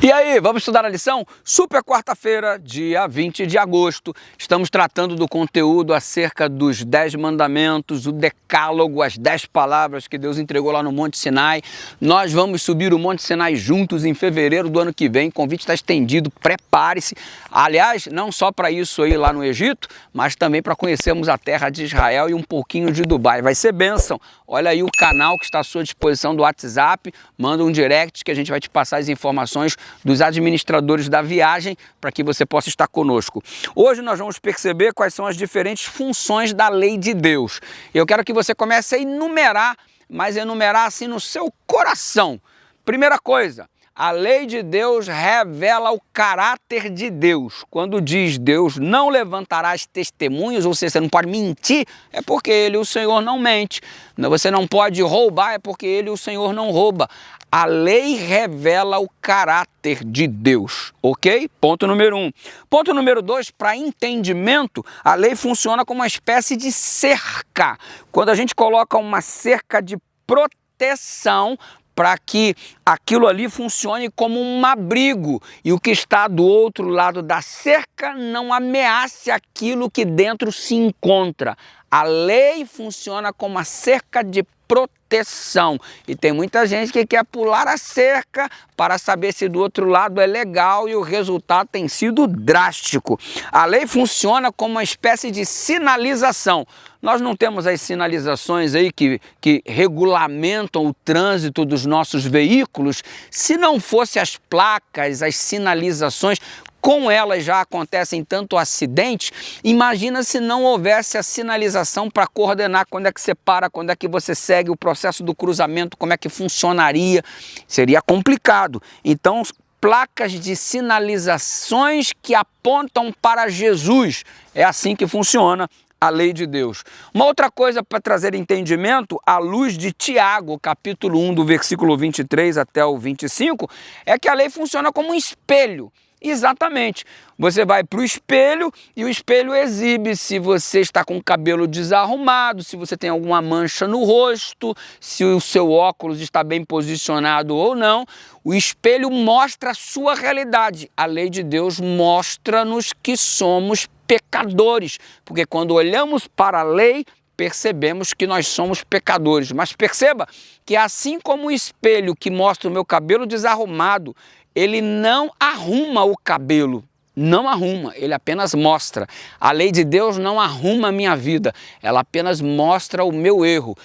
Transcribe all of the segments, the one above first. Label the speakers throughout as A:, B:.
A: E aí, vamos estudar a lição? Super quarta-feira, dia 20 de agosto. Estamos tratando do conteúdo acerca dos 10 mandamentos, o decálogo, as 10 palavras que Deus entregou lá no Monte Sinai. Nós vamos subir o Monte Sinai juntos em fevereiro do ano que vem. O convite está estendido, prepare-se. Aliás, não só para isso aí lá no Egito, mas também para conhecermos a terra de Israel e um pouquinho de Dubai. Vai ser bênção. Olha aí o canal que está à sua disposição do WhatsApp. Manda um direct que a gente vai te passar as informações dos administradores da viagem para que você possa estar conosco. Hoje nós vamos perceber quais são as diferentes funções da lei de Deus. Eu quero que você comece a enumerar, mas enumerar assim no seu coração. Primeira coisa, a lei de Deus revela o caráter de Deus. Quando diz Deus não levantarás testemunhos, ou seja, você não pode mentir, é porque Ele, o Senhor, não mente. Você não pode roubar, é porque Ele, o Senhor, não rouba. A lei revela o caráter de Deus, ok? Ponto número 1. Ponto número 2, para entendimento, a lei funciona como uma espécie de cerca. Quando a gente coloca uma cerca de proteção, para que aquilo ali funcione como um abrigo e o que está do outro lado da cerca não ameace aquilo que dentro se encontra. A lei funciona como uma cerca de proteção e tem muita gente que quer pular a cerca para saber se do outro lado é legal e o resultado tem sido drástico. A lei funciona como uma espécie de sinalização. Nós não temos as sinalizações aí que regulamentam o trânsito dos nossos veículos. Se não fosse as placas, as sinalizações, com elas já acontecem tanto acidentes, imagina se não houvesse a sinalização para coordenar quando é que você para, quando é que você segue o processo do cruzamento, como é que funcionaria, seria complicado. Então, placas de sinalizações que apontam para Jesus, é assim que funciona a lei de Deus. Uma outra coisa para trazer entendimento, à luz de Tiago, capítulo 1, do versículo 23 até o 25, é que a lei funciona como um espelho. Exatamente. Você vai para o espelho e o espelho exibe se você está com o cabelo desarrumado, se você tem alguma mancha no rosto, se o seu óculos está bem posicionado ou não. O espelho mostra a sua realidade. A lei de Deus mostra-nos que somos pecadores, porque quando olhamos para a lei, percebemos que nós somos pecadores. Mas perceba que assim como o espelho que mostra o meu cabelo desarrumado, ele não arruma o cabelo, não arruma, ele apenas mostra. A lei de Deus não arruma a minha vida, ela apenas mostra o meu erro.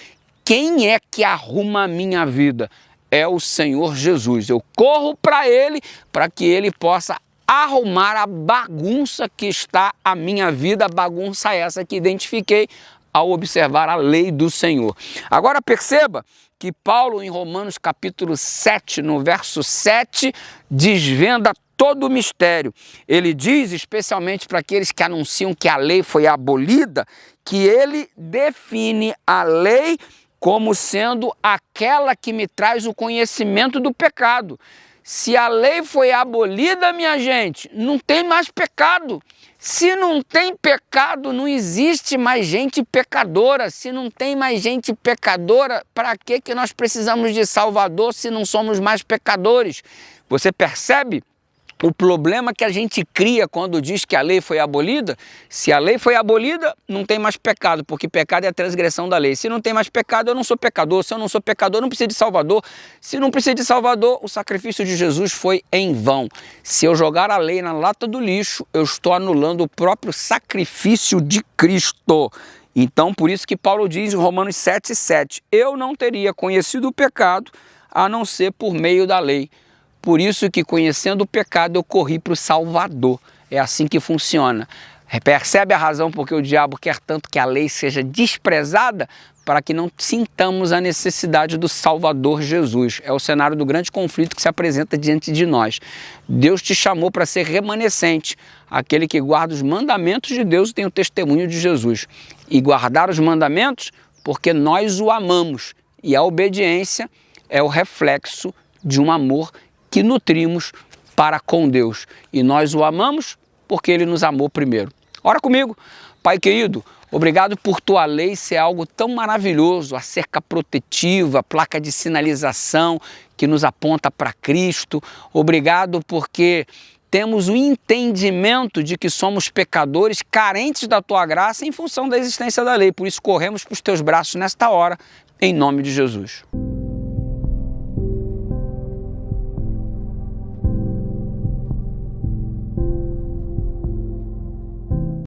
A: Quem é que arruma a minha vida? É o Senhor Jesus. Eu corro para Ele para que Ele possa arrumar a bagunça que está a minha vida, a bagunça essa que identifiquei ao observar a lei do Senhor. Agora perceba que Paulo, em Romanos capítulo 7, no verso 7, desvenda todo o mistério. Ele diz, especialmente para aqueles que anunciam que a lei foi abolida, que ele define a lei como sendo aquela que me traz o conhecimento do pecado. Se a lei foi abolida, minha gente, não tem mais pecado. Se não tem pecado, não existe mais gente pecadora. Se não tem mais gente pecadora, para que nós precisamos de Salvador se não somos mais pecadores? Você percebe o problema que a gente cria quando diz que a lei foi abolida? Se a lei foi abolida, não tem mais pecado, porque pecado é a transgressão da lei. Se não tem mais pecado, eu não sou pecador. Se eu não sou pecador, eu não preciso de Salvador. Se não precisa de Salvador, o sacrifício de Jesus foi em vão. Se eu jogar a lei na lata do lixo, eu estou anulando o próprio sacrifício de Cristo. Então, por isso que Paulo diz em Romanos 7:7, eu não teria conhecido o pecado a não ser por meio da lei. Por isso que, conhecendo o pecado, eu corri para o Salvador. É assim que funciona. Percebe a razão porque o diabo quer tanto que a lei seja desprezada? Para que não sintamos a necessidade do Salvador Jesus. É o cenário do grande conflito que se apresenta diante de nós. Deus te chamou para ser remanescente, aquele que guarda os mandamentos de Deus e tem o testemunho de Jesus. E guardar os mandamentos porque nós o amamos. E a obediência é o reflexo de um amor que nutrimos para com Deus. E nós o amamos porque Ele nos amou primeiro. Ora comigo. Pai querido, Obrigado por tua lei ser algo tão maravilhoso, a cerca protetiva, a placa de sinalização que nos aponta para Cristo. Obrigado porque temos o entendimento de que somos pecadores, carentes da tua graça em função da existência da lei. Por isso corremos para os teus braços nesta hora, em nome de Jesus.